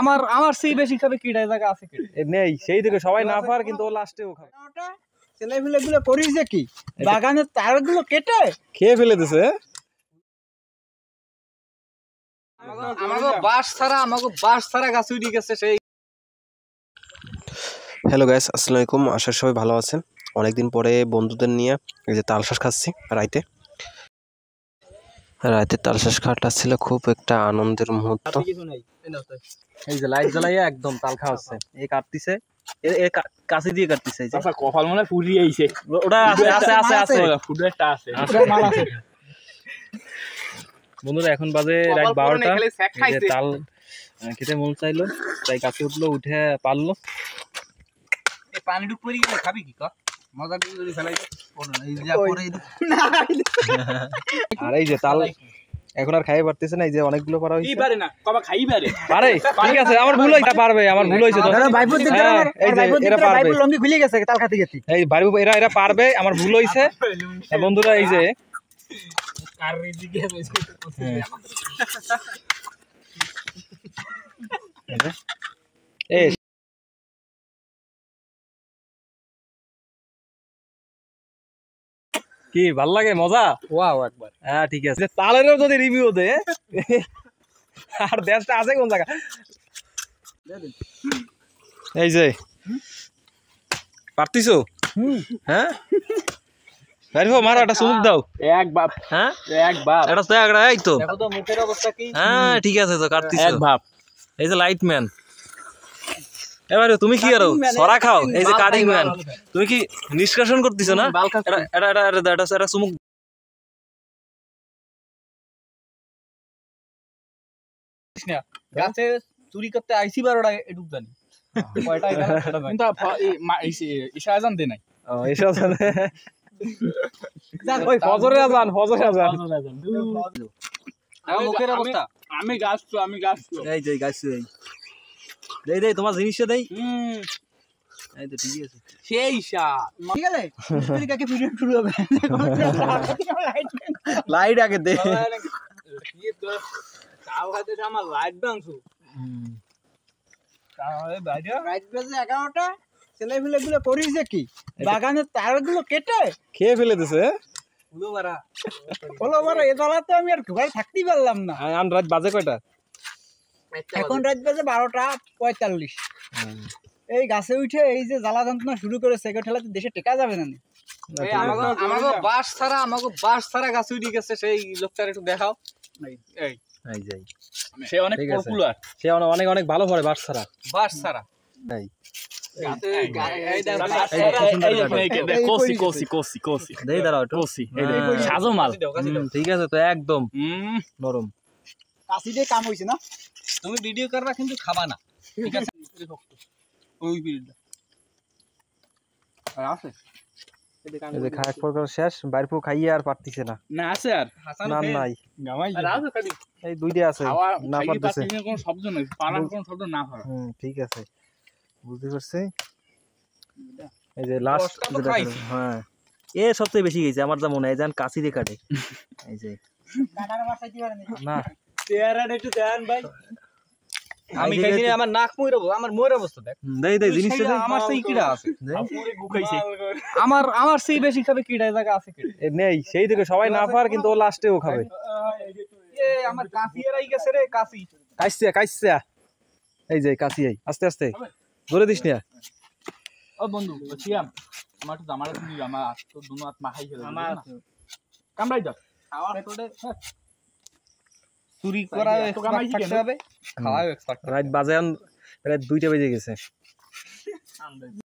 আমার আমার সেই বেশি খাবে কি জায়গা আছে কি নেই সেই থেকে সবাই না পার কিন্তু ও লাস্টেও খাবে ছেলেগুলো করিস যে কি বাগানের তারগুলো কেটে খেয়ে ফেলে দিছে আমাকে বাস ছাড়া গাছ উড়ে গেছে সেই। হ্যালো গাইস, আসসালামু আলাইকুম। আশা করি সবাই ভালো আছেন। অনেকদিন পরে বন্ধুদের নিয়ে এই যে তালশাঁস খাচ্ছি রাইতে তালশাঁস খাওয়াটা ছিল খুব একটা আনন্দের মুহূর্ত। এই যে লাইট জ্বালাইয়া একদম তাল খাওয়া হচ্ছে। এই কাটতিছে কাছে দিয়ে কাটতিছে। এই যে কপাল মনে ফুরিয়ে আইছে। ওটা আছে ফুডেরটা আছে। বন্ধুরা এখন বাজে রাত 12টা। এই যে তাল খেতে মন চাইলো তাই কাছে উঠলো, উঠে পারলো। এই পানি ডুব পড়ে গেলে খাবি কি মজা দিয়ে যদি ফেলাই আর এই যে তাল এখন আর খাইয়ে পারতেছে না। এই যে অনেকগুলো পারা হইছে। কি পারে না কবা খাই পারে ঠিক আছে, আমার ভুল হইছে, পারবে, আমার ভুল হইছে তো। এই যে এরা পারবে, লঙ্গি খুলে গেছে তাল খাতে গেছি। এই বাইরে এরা পারবে, আমার ভুল হইছে। বন্ধুরা এই যে আর এদিকে এই কি ভাল লাগে, মজা। ওয়াও একবার। হ্যাঁ ঠিক আছে, তালেরও যদি রিভিউ দে আর দেশটা আছে কোন জায়গা। এই যে পারতিছো? হ্যাঁ বাইরো মারো, একটা চুমুক দাও। এক বাপ, হ্যাঁ এক বাপ। এটা তো একটা, এই তো দেখো তো মুখের অবস্থা কি। হ্যাঁ ঠিক আছে তো, কাটতিছো এক বাপ। এই যে লাইট ম্যান। এবারে তুমি কি আরো সরা খাও? এই যে কাটিং ম্যান, তুমি কি নিষ্কাশন করতেছো না? এটা চুমুক। গাছে চুরি করতে আইসি 12টা এটুক জানি কয়টা কিন্তু ইশারা জানতে নাই। ও এসব জানে। ওই ফজরে আজান মুখের অবস্থা। আমি গাছ এই যে গাইছো, এই দেই তোমার জিনিসটা দেই। এই তো ঠিক আছে, সেই শাক ঠিক আছে মিস্ত্রি কাকে ভিডিও শুরু হবে। লাইট আগে দে। কি তো তাও হাতে আমার লাইট বাংছু। তাহলে বাইরে রাত বাজে 11টা। ছেলেগুলো করিস যে কি বাগানের তারগুলো কেটে খেয়ে ফেলে দিছে। হলো বারা এ দলাতে আমি আর ঘরে থাকতেই পারলাম না। আন রাত বাজে কয়টা? এখন রাত বাজে 12:45। এই গাছে উঠে এই যে জ্বালা যন্ত্রণা শুরু করে সেকে ঠেলাতে দেশে টেকা যাবে না। আমাকে বাস ছাড়া গাছ উঠে গেছে সেই লোকটার একটু দেখাও। এই এই যাই, সে অনেক পপুলার, সে অনেক অনেক ভালো করে বাস ছাড়া। এই দেই দাঁড়াও একটু। সাজো মাল। ঠিক আছে তো, একদম নরম। কাশি দিয়ে কাম হইছে না। তুমি ভিডিও করবা কিন্তু খাবা না, ঠিক আছে? ওই বিড়িটা আছে। এই যে খাওয়ার পর শেষ, বাইরে পো খাইয়ে আর পারতিছে না। না আছে আর না নাই, গামাই আছে খালি এই দুইটা আছে না পারতেছে। কোনো শব্দ নাই, পারার কোনো শব্দ না হয়। ঠিক আছে বুঝতে পারছি। এই যে লাস্ট যেটা, হ্যাঁ এ সবচেয়ে বেশি গেছে আমার যা মনে হয়, যেন কাশি দিয়ে কাটে। এই যে না চেহারাটা একটু দেন ভাই। আমি খাইছি আমার নাক আমার মোর অবস্থা দেখ। দেই জিনিসটা দেই। আমার সেই কিডা আছে, পুরো গুখাইছে। আমার সেই বেশি খাবে কিডা জায়গা আছে কি নেই সেই থেকে সবাই না পার কিন্তু ও লাস্টেও খাবে। এ আমার কাশি এরাই গেছে রে, কাশি কাইছে। এই যে কাশি, এই আস্তে আস্তে ধরে দিস না। ও বন্ধু বলছিলাম আমার তো জামাটা তুমি আমার তো দুনো হাত মাখাই ফেলে আমার কামড়াই দাও। চুরি করা থাকতে হবে, খাওয়াও এক্সপার্ট। রাত বাজে রাত 2টা বেজে গেছে।